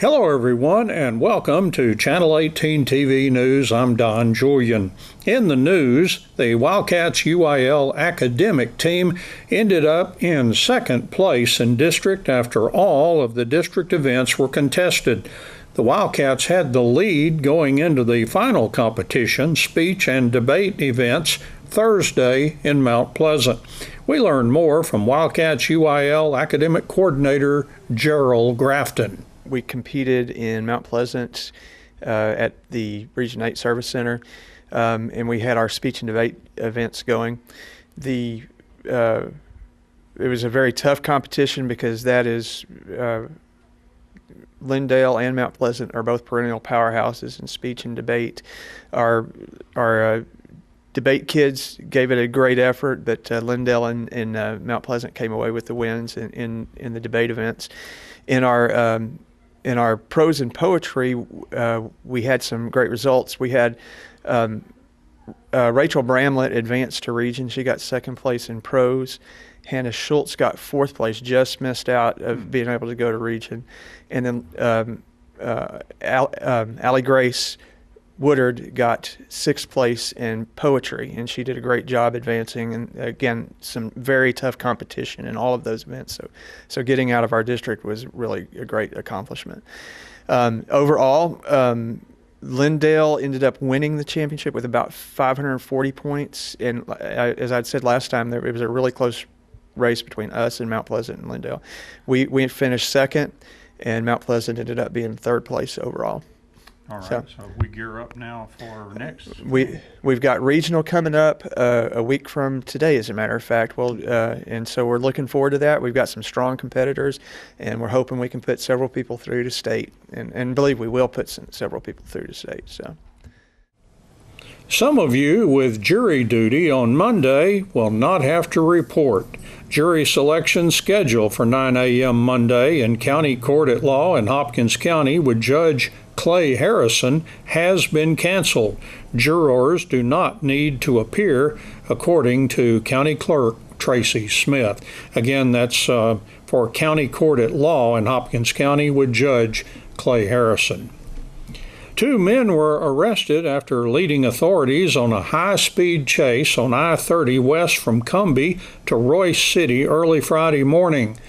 Hello, everyone, and welcome to Channel 18 TV News. I'm Don Julian. In the news, the Wildcats UIL academic team ended up in second place in district after all of the district events were contested. The Wildcats had the lead going into the final competition, speech and debate events, Thursday in Mount Pleasant. We learned more from Wildcats UIL academic coordinator Gerald Grafton. We competed in Mount Pleasant at the Region 8 Service Center, and we had our speech and debate events going. It was a very tough competition because that is Lindale and Mount Pleasant are both perennial powerhouses in speech and debate. Our debate kids gave it a great effort, but Lindale and Mount Pleasant came away with the wins in the debate events. In our prose and poetry, we had some great results. We had Rachel Bramlett advanced to region. She got second place in prose. Hannah Schultz got fourth place, just missed out of being able to go to region. And then Allie Grace Woodard got sixth place in poetry, and she did a great job advancing. And again, some very tough competition in all of those events. So getting out of our district was really a great accomplishment. Overall, Lindale ended up winning the championship with about 540 points. And as I'd said last time, it was a really close race between us and Mount Pleasant and Lindale. We finished second, and Mount Pleasant ended up being third place overall. All right, so we gear up now for next. We've got regional coming up a week from today, as a matter of fact. And so we're looking forward to that. We've got some strong competitors, and we're hoping we can put several people through to state, and believe we will put several people through to state. So. Some of you with jury duty on Monday will not have to report. Jury selection scheduled for 9 a.m. Monday in County Court at Law in Hopkins County with Judge Clay Harrison has been canceled. Jurors do not need to appear, according to County Clerk Tracy Smith. Again, that's for County Court at Law in Hopkins County with Judge Clay Harrison. 2 men were arrested after leading authorities on a high-speed chase on I-30 west from Cumbie to Royce City early Friday morning.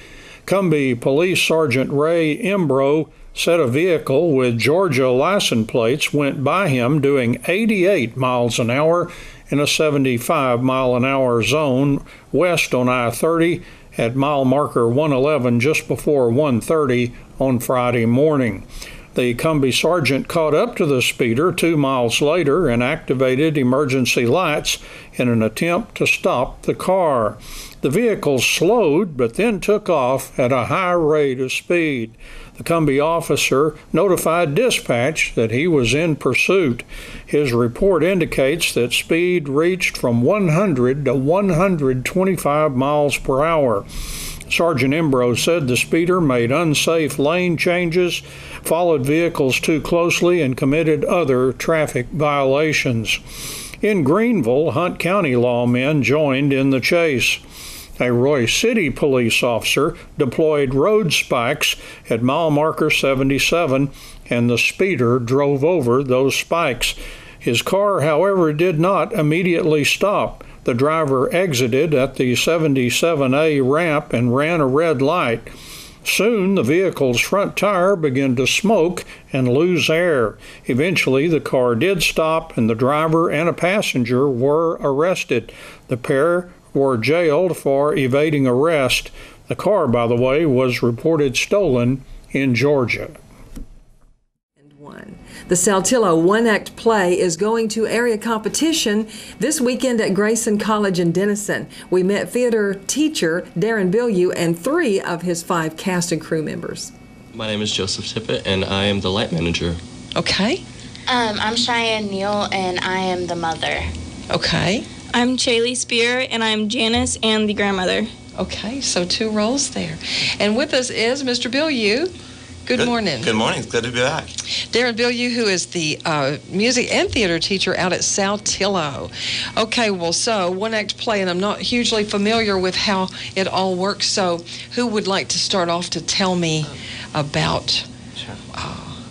Cumbie Police Sergeant Ray Imbro said a vehicle with Georgia license plates went by him doing 88 miles an hour in a 75-mile-an-hour zone west on I-30 at mile marker 111 just before 1:30 on Friday morning. The Cumbie sergeant caught up to the speeder 2 miles later and activated emergency lights in an attempt to stop the car. The vehicle slowed but then took off at a high rate of speed. The Cumbie officer notified dispatch that he was in pursuit. His report indicates that speed reached from 100 to 125 miles per hour. Sergeant Imbro said the speeder made unsafe lane changes, followed vehicles too closely, and committed other traffic violations. In Greenville, Hunt County lawmen joined in the chase. A Royce City police officer deployed road spikes at mile marker 77, and the speeder drove over those spikes. His car, however, did not immediately stop. The driver exited at the 77A ramp and ran a red light. Soon, the vehicle's front tire began to smoke and lose air. Eventually, the car did stop, and the driver and a passenger were arrested. The pair were jailed for evading arrest. The car, by the way, was reported stolen in Georgia. The Saltillo one-act play is going to area competition this weekend at Grayson College in Denison. We met theater teacher Darren Bilyeu and 3 of his 5 cast and crew members. My name is Joseph Tippett, and I am the light manager. Okay. I'm Cheyenne Neal, and I am the mother. Okay. I'm Chaylee Spear, and I'm Janice and the grandmother. Okay, so 2 roles there. And with us is Mr. Bilyeu. Good morning. Good morning. It's good to be back. Darren Bilyeu, who is the music and theater teacher out at Saltillo. Okay, well, so one-act play, and I'm not hugely familiar with how it all works, so who would like to start off to tell me about Sure.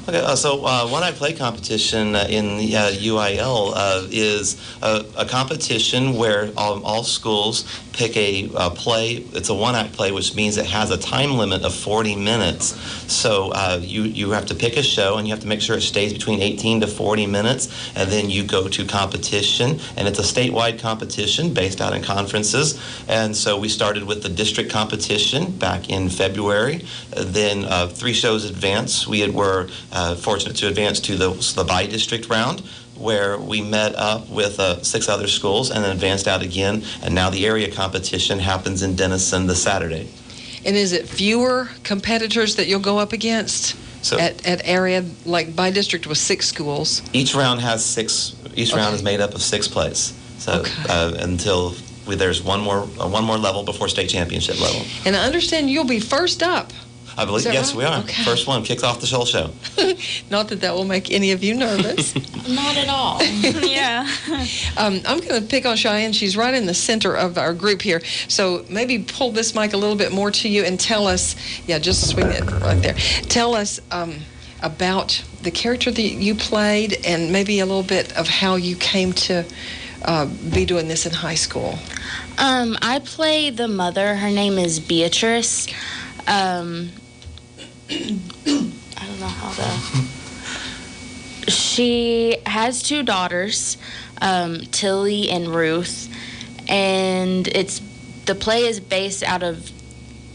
Okay, so one act play competition in the UIL is a competition where all schools pick a play. It's a one act play, which means it has a time limit of 40 minutes. So you have to pick a show, and you have to make sure it stays between 18 to 40 minutes, and then you go to competition, and it's a statewide competition based out in conferences. And so we started with the district competition back in February. Then 3 shows advanced. We were fortunate to advance to the by-district round, where we met up with 6 other schools and then advanced out again. And now the area competition happens in Denison this Saturday. And is it fewer competitors that you'll go up against So at area, like by district with 6 schools? each round has 6. Each round is made up of 6 plays. So until there's one more level before state championship level. And I understand you'll be first up. I believe, Is that yes, right? we are. Okay. First one kicks off the whole show. Not that will make any of you nervous. Not at all. Yeah. I'm going to pick on Cheyenne. She's right in the center of our group here. So maybe pull this mic a little bit more to you and tell us, just swing it right there. Tell us about the character that you played and maybe a little bit of how you came to be doing this in high school. I play the mother. Her name is Beatrice. I don't know how to... She has 2 daughters, Tilly and Ruth, and the play is based out of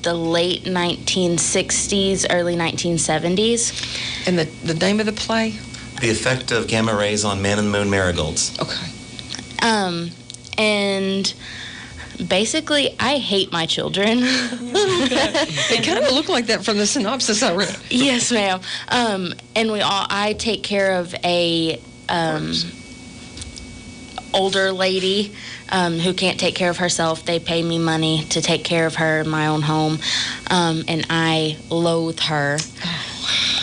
the late 1960s, early 1970s. And the name of the play? The effect of gamma rays on man and moon marigolds. Okay. And basically, I hate my children. It kind of looked like that from the synopsis I read. Yes, ma'am. And I take care of a older lady who can't take care of herself. They pay me money to take care of her in my own home, and I loathe her.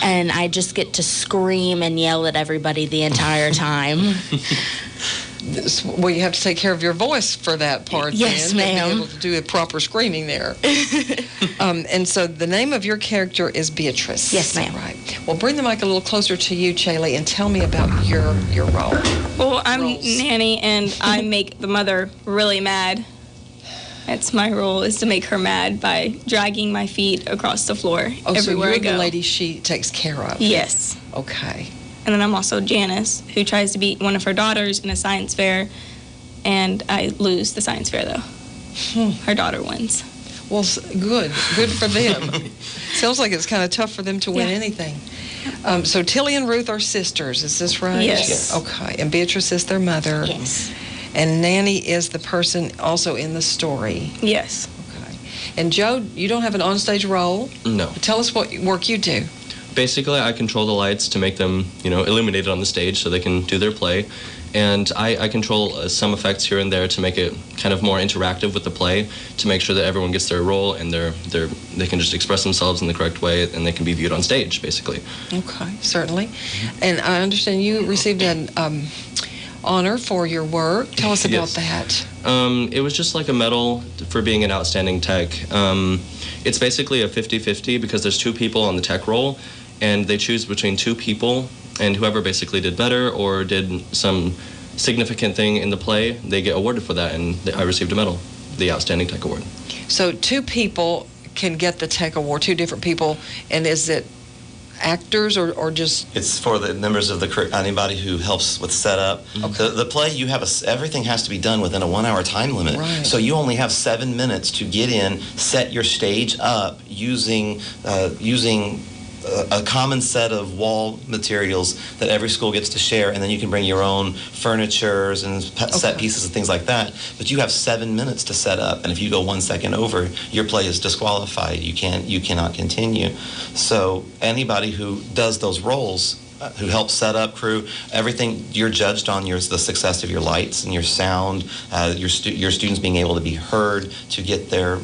And I just get to scream and yell at everybody the entire time. Well, you have to take care of your voice for that part. Yes, then, ma'am. To be able to do a proper screaming there. And so the name of your character is Beatrice. Yes, ma'am. Right. Well, bring the mic a little closer to you, Ch.18, and tell me about your role. Well, I'm Roles. Nanny, and I make the mother really mad. That's my role, is to make her mad by dragging my feet across the floor everywhere so you're I go. the lady she takes care of. Yes. Okay. And then I'm also Janice, who tries to beat one of her daughters in a science fair, and I lose the science fair, though. Her daughter wins. Well, good for them. Sounds like it's kind of tough for them to win Yeah. anything. So Tilly and Ruth are sisters, is this right? Yes. Okay, and Beatrice is their mother. Yes. And Nanny is the person also in the story. Yes. Okay. And Joe, you don't have an onstage role. No. Tell us what work you do. Basically, I control the lights to make them, illuminated on the stage so they can do their play. And I control some effects here and there to make it kind of more interactive with the play, to make sure that everyone gets their role and they can just express themselves in the correct way, and they can be viewed on stage, basically. Okay, certainly. And I understand you received an honor for your work. Tell us about that. It was just like a medal for being an outstanding tech. It's basically a 50-50 because there's 2 people on the tech role, and they choose between 2 people, and whoever basically did better or did some significant thing in the play, they get awarded for that, and I received a medal, the Outstanding Tech Award. So 2 people can get the tech award, 2 different people, and is it actors or just... It's for the members of the crew, anybody who helps with setup. Okay. The play, you have everything has to be done within a 1-hour time limit. Right. So you only have 7 minutes to get in, set your stage up using a common set of wall materials that every school gets to share, and then you can bring your own furnitures and set pieces and things like that. But you have 7 minutes to set up, and if you go 1 second over, your play is disqualified. You cannot continue. So anybody who does those roles, who helps set up crew, everything, you're judged on the success of your lights and your sound, your students being able to be heard to get their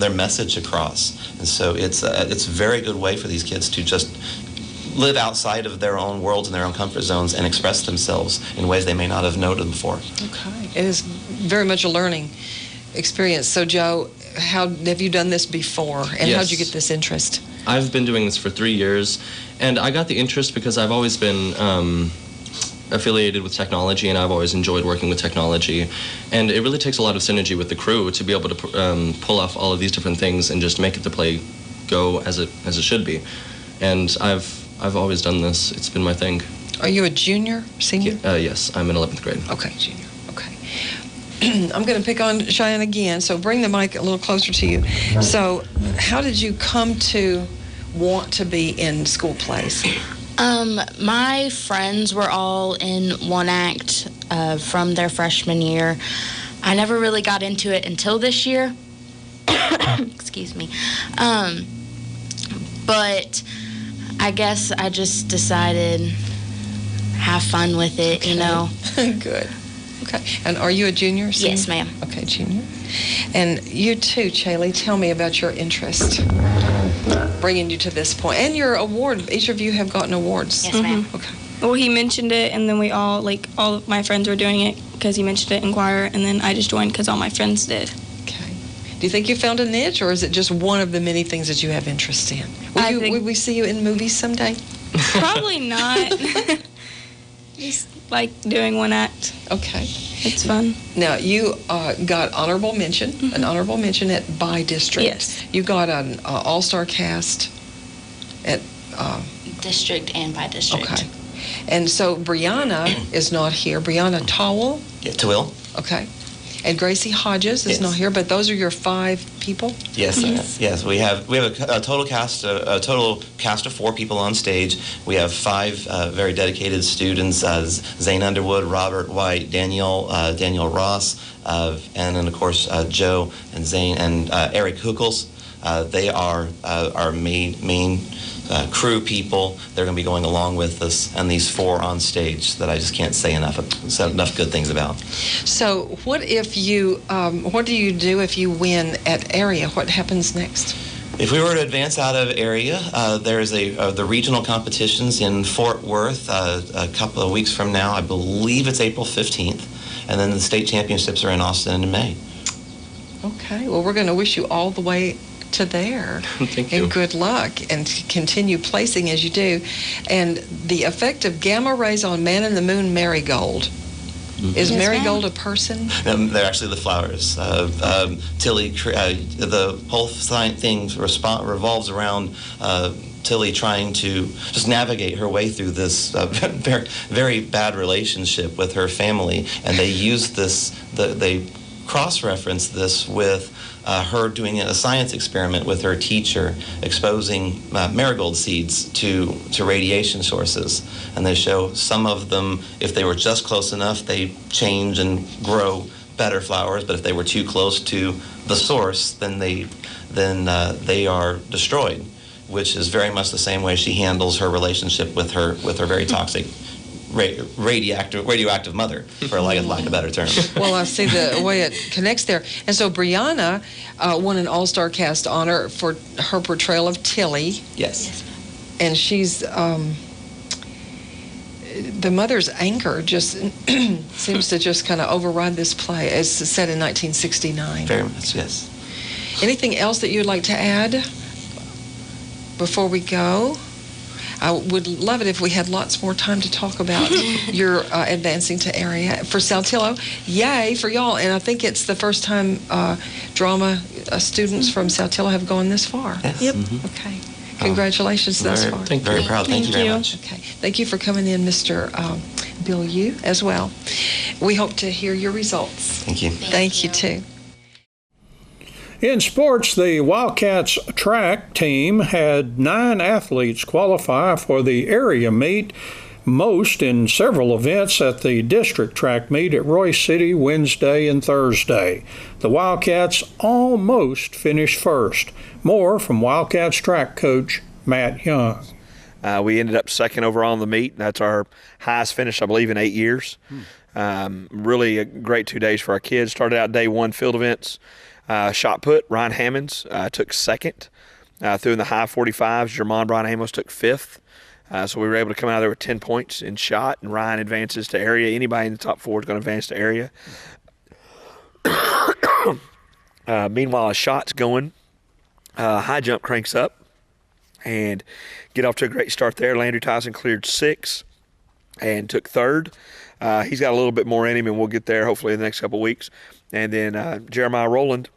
message across. And so it's a very good way for these kids to just live outside of their own worlds and their own comfort zones and express themselves in ways they may not have known before. Okay. It is very much a learning experience. So Joe, how have you done this before, and how did you get this interest? I've been doing this for 3 years, and I got the interest because I've always been affiliated with technology, and I've always enjoyed working with technology. And it really takes a lot of synergy with the crew to be able to pull off all of these different things and just make the play go as it should be. And I've always done this. It's been my thing. Are you a junior, senior? Yes, I'm in 11th grade. Okay, junior. Okay. I'm going to pick on Cheyenne again, so bring the mic a little closer to you. So, how did you come to want to be in school plays? My friends were all in one act from their freshman year. I never really got into it until this year. Excuse me. But I guess I just decided have fun with it, Okay. you know. Good. Okay. And are you a junior? Senior? Yes, ma'am. Okay, junior. And you too, Ch.18, tell me about your interest bringing you to this point. And your award. Each of you have gotten awards. Yes, ma'am. Okay. Well, he mentioned it, and then we all, like, all of my friends were doing it because he mentioned it in choir, and then I just joined because all my friends did. Okay. Do you think you found a niche, or is it just one of the many things that you have interest in? Would we see you in movies someday? Probably not. Just like doing one act. Okay. It's fun. Now, you got honorable mention, an honorable mention at By District. Yes. You got an all-star cast at... District and by district. Okay. And so Brianna is not here. Brianna Towell. Yeah, to Will? Okay. And Gracie Hodges is Yes. not here, but those are your 5 people? Yes, yes. We have a total cast of 4 people on stage. We have 5 very dedicated students: Zane Underwood, Robert White, Daniel Ross, and then of course Joe and Zane and Eric Hookels. They are our main crew people. They're going to be going along with us, and these 4 on stage that I just can't say enough good things about. So what if you, what do you do if you win at area? What happens next? If we were to advance out of area, there's the regional competitions in Fort Worth a couple of weeks from now. I believe it's April 15th. And then the state championships are in Austin in May. Okay. Well, we're going to wish you all the way to there. Thank you. And good luck, and continue placing as you do. And the effect of gamma rays on Man in the Moon marigold. Is Yes, marigold ma'am. a person? They're actually the flowers. Tilly, the whole thing revolves around Tilly trying to just navigate her way through this very, very bad relationship with her family, and they use this. They cross-reference this with her doing a science experiment with her teacher, exposing marigold seeds to radiation sources. And they show some of them, if they were just close enough, they change and grow better flowers. But if they were too close to the source, then they are destroyed, which is very much the same way she handles her relationship with her very toxic radioactive mother, for lack of a better term. Well, I see the way it connects there. And so Brianna won an all-star cast honor for her portrayal of Tilly. Yes. And she's, the mother's anger just seems to just kind of override this play. It's set in 1969. Very much, yes. Anything else that you'd like to add before we go? I would love it if we had lots more time to talk about your advancing to area. For Saltillo, yay for y'all. And I think it's the first time drama students from Saltillo have gone this far. Yes. Yep. Okay. Congratulations thus far. Very proud. Thank you very much. Okay. Thank you for coming in, Mr. Bill Yu, as well. We hope to hear your results. Thank you. Thank you, too. In sports, the Wildcats track team had 9 athletes qualify for the area meet, most in several events at the district track meet at Royce City Wednesday and Thursday. The Wildcats almost finished first. More from Wildcats track coach Matt Young. We ended up second overall in the meet. That's our highest finish, I believe, in 8 years. Really a great 2 days for our kids. Started out day 1 field events. Shot put, Ryan Hammonds took second. Threw in the high 45s, Jermon Brian Amos took 5th. So we were able to come out of there with 10 points in shot, and Ryan advances to area. Anybody in the top 4 is going to advance to area. Meanwhile, a shot's going. High jump cranks up, and get off to a great start there. Landry Tyson cleared 6 and took 3rd. He's got a little bit more in him, and we'll get there hopefully in the next couple of weeks. And then Jeremiah Rowland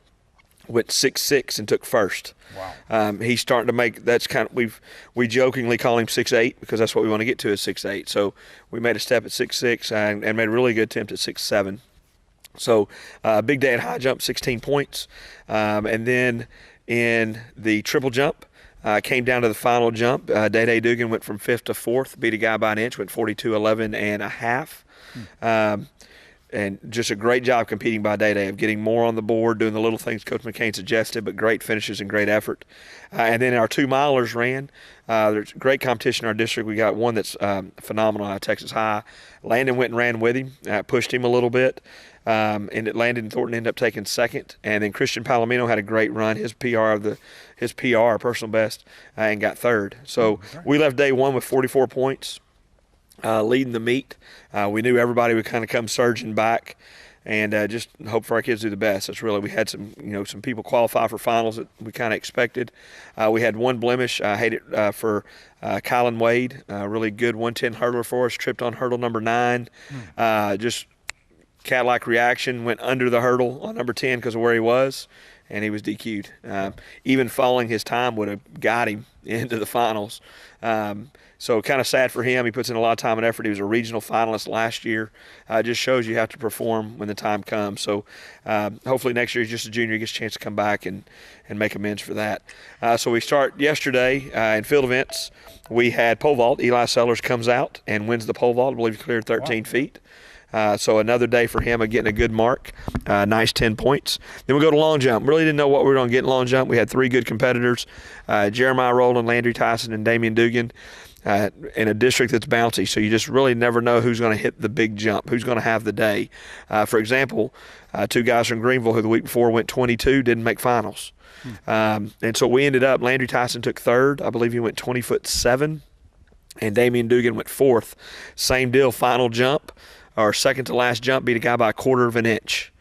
went 6'6" and took 1st. Wow. He's starting to make, that's kind of, we jokingly call him 6'8" because that's what we want to get to is 6'8". So we made a step at 6'6" and made a really good attempt at 6'7". So big day at high jump, 16 points. And then in the triple jump, came down to the final jump. Day Dugan went from 5th to 4th, beat a guy by an inch, went 42.11 and a half. And just a great job competing by Day of getting more on the board, doing the little things Coach McCain suggested, but great finishes and great effort. And then our 2 milers ran. There's great competition in our district. We got one that's phenomenal out of Texas High. Landon went and ran with him, pushed him a little bit. And Landon Thornton ended up taking 2nd. And then Christian Palomino had a great run, his PR, personal best, and got 3rd. So we left day 1 with 44 points. Leading the meet. We knew everybody would kind of come surging back, and just hope for our kids to do the best. That's really, we had some people qualify for finals that we kind of expected. We had one blemish. I hate it for Kylan Wade, really good 110 hurdler for us, tripped on hurdle number 9. Just cat-like reaction, went under the hurdle on number 10 because of where he was, and he was DQ'd. Even falling, his time would have got him into the finals. So kind of sad for him. He puts in a lot of time and effort. He was a regional finalist last year. Just shows you have to perform when the time comes. So hopefully next year he's just a junior. He gets a chance to come back and make amends for that. So we start yesterday in field events. We had pole vault. Eli Sellers comes out and wins the pole vault. I believe he cleared 13 feet. So another day for him of getting a good mark, nice 10 points. Then we go to long jump. Really didn't know what we were going to get in long jump. We had 3 good competitors, Jeremiah Rowland, Landry Tyson, and Damian Dugan, in a district that's bouncy. So you just really never know who's going to hit the big jump, who's going to have the day. For example, 2 guys from Greenville who the week before went 22 didn't make finals. And so we ended up, Landry Tyson took 3rd. I believe he went 20'7", and Damian Dugan went 4th. Same deal, final jump. Our second to last jump beat a guy by 1/4 of an inch.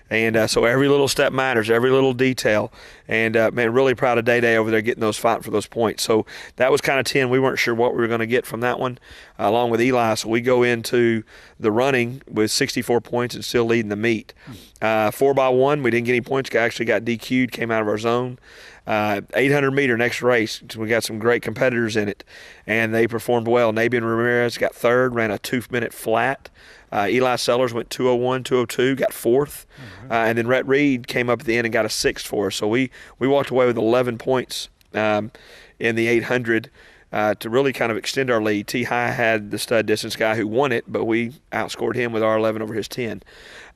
And so every little step matters, every little detail. And, man, really proud of Day over there getting those, fighting for those points. So that was kind of 10. We weren't sure what we were going to get from that one, along with Eli. So we go into the running with 64 points and still leading the meet. 4x1, we didn't get any points. Actually got DQ'd, came out of our zone. 800-meter next race, we got some great competitors in it, and they performed well. Nabian Ramirez got 3rd, ran a 2-minute flat. Eli Sellers went 2:01, 2:02, got 4th. And then Rhett Reed came up at the end and got a 6th for us. So we walked away with 11 points in the 800 to really kind of extend our lead. T-High had the stud distance guy who won it, but we outscored him with our 11 over his 10.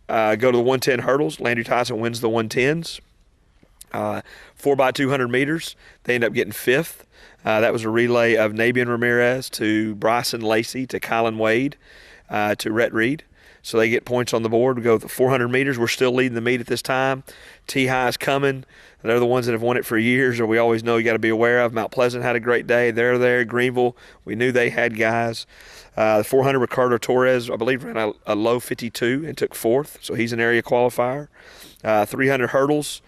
Go to the 110 hurdles. Landry Tyson wins the 110s. 4x200 meters. They end up getting 5th. That was a relay of Nabian Ramirez to Bryson Lacey to Kylan Wade to Rhett Reed. So they get points on the board. We go with the 400 meters. We're still leading the meet at this time. T-High is coming. They're the ones that have won it for years, or we always know you got to be aware of. Mount Pleasant had a great day. They're there. Greenville, we knew they had guys. The 400, Ricardo Torres, I believe, ran a low 52 and took 4th. So he's an area qualifier. 300 hurdles.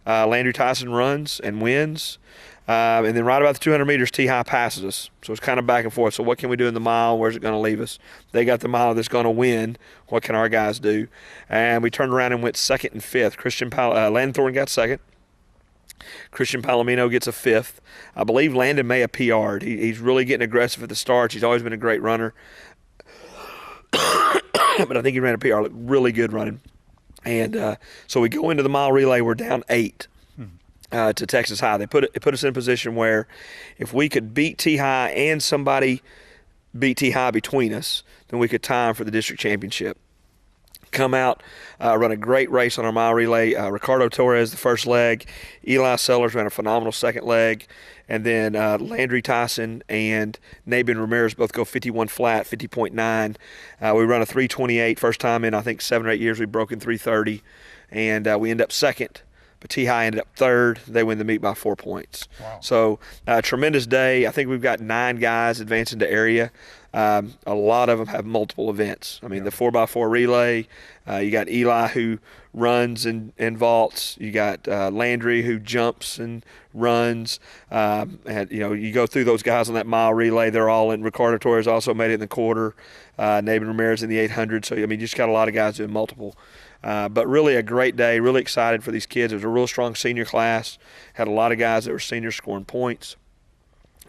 Landry Tyson runs and wins. And then right about the 200 meters, T-High passes us. So it's kind of back and forth. So what can we do in the mile? Where's it going to leave us? They got the mile that's going to win. What can our guys do? And we turned around and went 2nd and 5th. Landon Thornton got 2nd. Christian Palomino gets a 5th. I believe Landon may have PR'd. He's really getting aggressive at the starts. He's always been a great runner. But I think he ran a PR. Really good running. And so we go into the mile relay. We're down 8. To Texas High. They put us in a position where if we could beat T-High and somebody beat T-High between us, then we could tie them for the district championship. Come out, run a great race on our mile relay. Ricardo Torres, the first leg. Eli Sellers ran a phenomenal second leg. And then Landry Tyson and Nabian Ramirez both go 51 flat, 50.9. We run a 3:28. First time in, I think, 7 or 8 years we've broken 3:30. And we end up 2nd. But T-High ended up 3rd. They win the meet by 4 points. Wow. So tremendous day. I think we've got 9 guys advancing to area. A lot of them have multiple events. I mean, the 4x4 relay, you got Eli who runs and vaults. You got Landry who jumps and runs. And you go through those guys on that mile relay. They're all in. Ricardo Torres also made it in the quarter. Nathan Ramirez in the 800. So, I mean, you just got a lot of guys doing multiple. But really a great day. Really excited for these kids. It was a real strong senior class. Had a lot of guys that were seniors scoring points.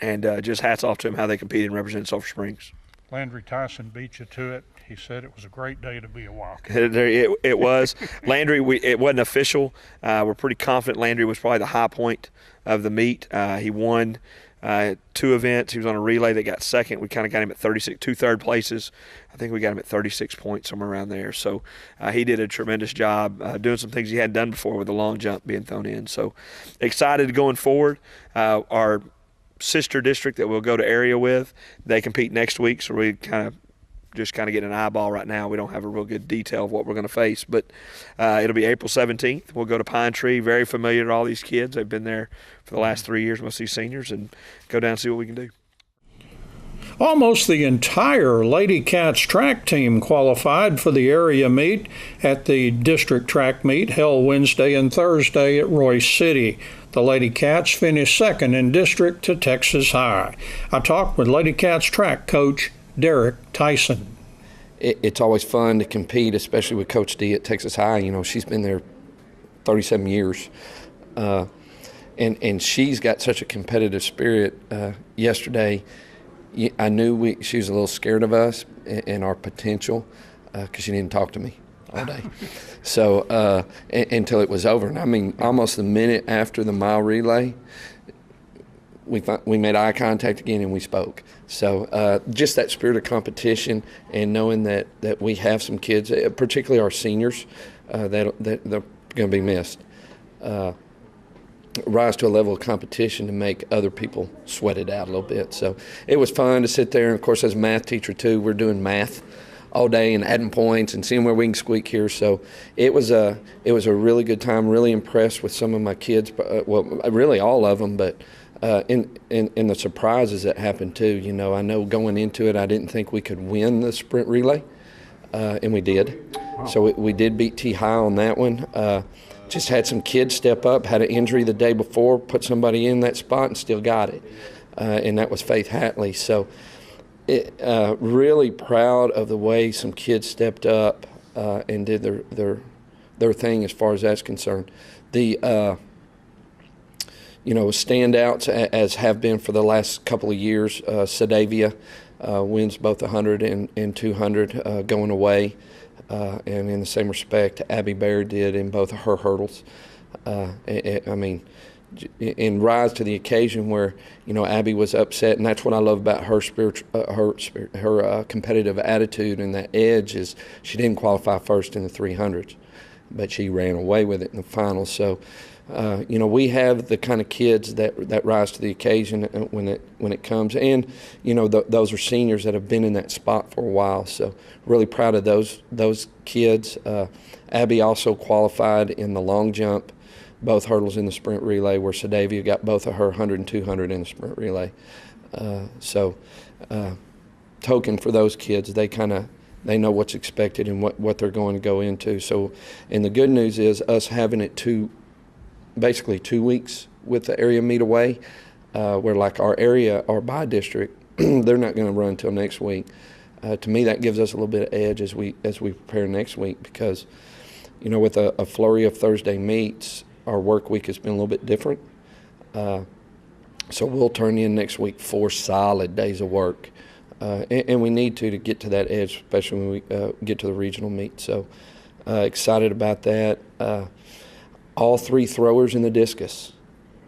And just hats off to them how they competed and represented Sulphur Springs. Landry Tyson beat you to it. He said it was a great day to be a Wildcat. It was. Landry, it wasn't official. We're pretty confident Landry was probably the high point of the meet. He won 2 events. He was on a relay that got second. We kind of got him at 36, 2 third places. I think we got him at 36 points, somewhere around there. So he did a tremendous job doing some things he hadn't done before with the long jump being thrown in. So excited going forward. Our sister district that we'll go to area with, they compete next week, so we kind of get an eyeball right now. We don't have a real good detail of what we're going to face, but it'll be April 17th. We'll go to Pine Tree, very familiar to all these kids. They've been there for the last 3 years, most of these seniors, and go down and see what we can do. Almost the entire Lady Cats track team qualified for the area meet at the district track meet held Wednesday and Thursday at Royce City. The Lady Cats finished second in district to Texas High. I talked with Lady Cats track coach Derek Tyson. It's always fun to compete, especially with Coach D at Texas High. You know, she's been there 37 years. And she's got such a competitive spirit. Yesterday, I knew she was a little scared of us and our potential because she didn't talk to me all day. So until it was over. And I mean, almost a minute after the mile relay, we made eye contact again and we spoke. So just that spirit of competition and knowing that we have some kids, particularly our seniors, that they're going to be missed. Rise to a level of competition to make other people sweat it out a little bit. So it was fun to sit there. And, of course, as a math teacher, too, we're doing math all day and adding points and seeing where we can squeak here. So it was a really good time. Really impressed with some of my kids. Well, really all of them, but in the surprises that happened, too. You know, I know going into it, I didn't think we could win the sprint relay, and we did. Wow. So we did beat T-High on that one. Just had some kids step up, had an injury the day before, put somebody in that spot and still got it. And that was Faith Hatley. So really proud of the way some kids stepped up and did their thing as far as that's concerned. The standouts, as have been for the last couple of years, Sadavia wins both 100 and 200 going away. And in the same respect, Abby Baird did in both of her hurdles. I mean, and rise to the occasion where, you know, Abby was upset, and that's what I love about her her competitive attitude and that edge is she didn't qualify first in the 300s, but she ran away with it in the finals. So, we have the kind of kids that rise to the occasion when it comes, and those are seniors that have been in that spot for a while. So really proud of those kids. Abby also qualified in the long jump, both hurdles in the sprint relay, where Sadavia got both of her 100 and 200 in the sprint relay. Token for those kids, they know what's expected and what they're going to go into. So, and the good news is us having it basically 2 weeks with the area meet away, where like our by district, they're not going to run until next week. To me, that gives us a little bit of edge as we prepare next week because, with a flurry of Thursday meets, our work week has been a little bit different. So we'll turn in next week 4 solid days of work. And we need to get to that edge, especially when we get to the regional meet. So excited about that. All 3 throwers in the discus,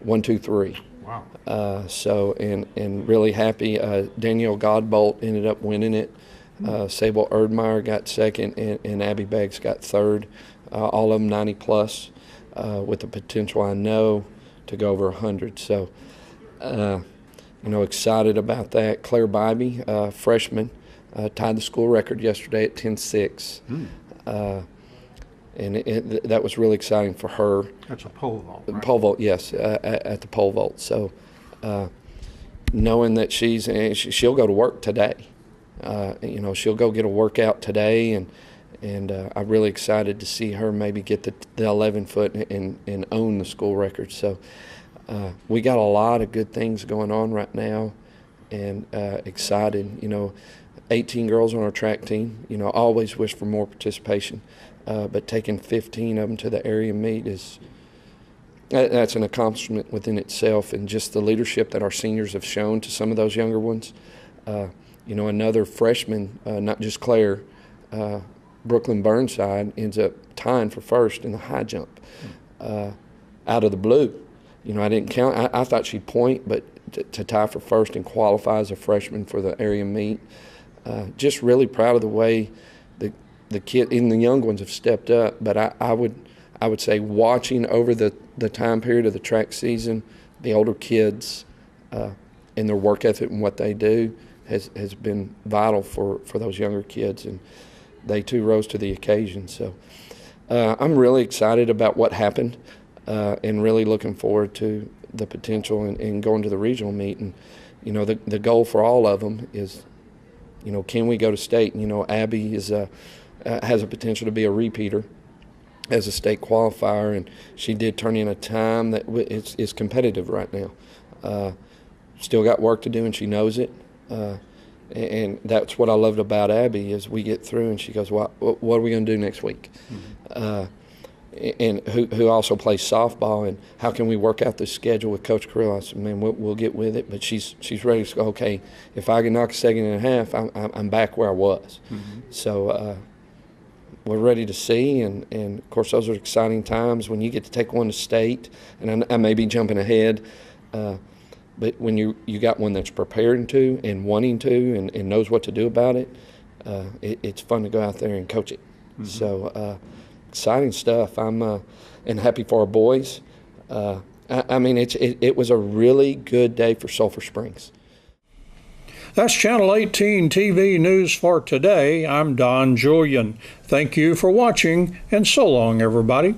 1, 2, 3. Wow. So really happy. Danielle Godbolt ended up winning it. Sable Erdmeyer got second, and Abby Beggs got third. All of them 90 plus, with the potential I know to go over 100. So, excited about that. Claire Bybee, freshman, tied the school record yesterday at 10.6. And that was really exciting for her. That's a pole vault, right? Pole vault, yes, at the pole vault. So knowing that she'll go to work today. You know, she'll go get a workout today, and I'm really excited to see her maybe get the 11 foot and own the school record. So we got a lot of good things going on right now, and excited. You know, 18 girls on our track team. You know, always wish for more participation, but taking 15 of them to the area meet that's an accomplishment within itself, and just the leadership that our seniors have shown to some of those younger ones. You know, another freshman, not just Claire, Brooklyn Burnside, ends up tying for first in the high jump out of the blue. You know, I didn't count. I thought she'd point, but to tie for first and qualify as a freshman for the area meet. Just really proud of the way the kid and the young ones have stepped up. But I would say watching over the time period of the track season, the older kids and their work ethic and what they do has been vital for those younger kids, and they too rose to the occasion. So I'm really excited about what happened, and really looking forward to the potential in going to the regional meet. And you know, the goal for all of them is, you know, can we go to state? And, you know, Abby has a potential to be a repeater as a state qualifier, and she did turn in a time that is competitive right now. Still got work to do, and she knows it. And that's what I loved about Abby, is we get through and she goes, what are we going to do next week? Mm-hmm. And who also plays softball, and how can we work out the schedule with Coach Carrillo? I said, man, we'll get with it. But she's ready to go, okay, if I can knock a second and a half, I'm back where I was. Mm-hmm. So we're ready to see, and of course those are exciting times when you get to take one to state, and I may be jumping ahead, but when you got one that's preparing to and wanting to and knows what to do about it, it's fun to go out there and coach it. Mm-hmm. So exciting stuff. I'm and happy for our boys. I mean, it was a really good day for Sulphur Springs. That's Channel 18 TV News for today. I'm Don Julian. Thank you for watching, and so long, everybody.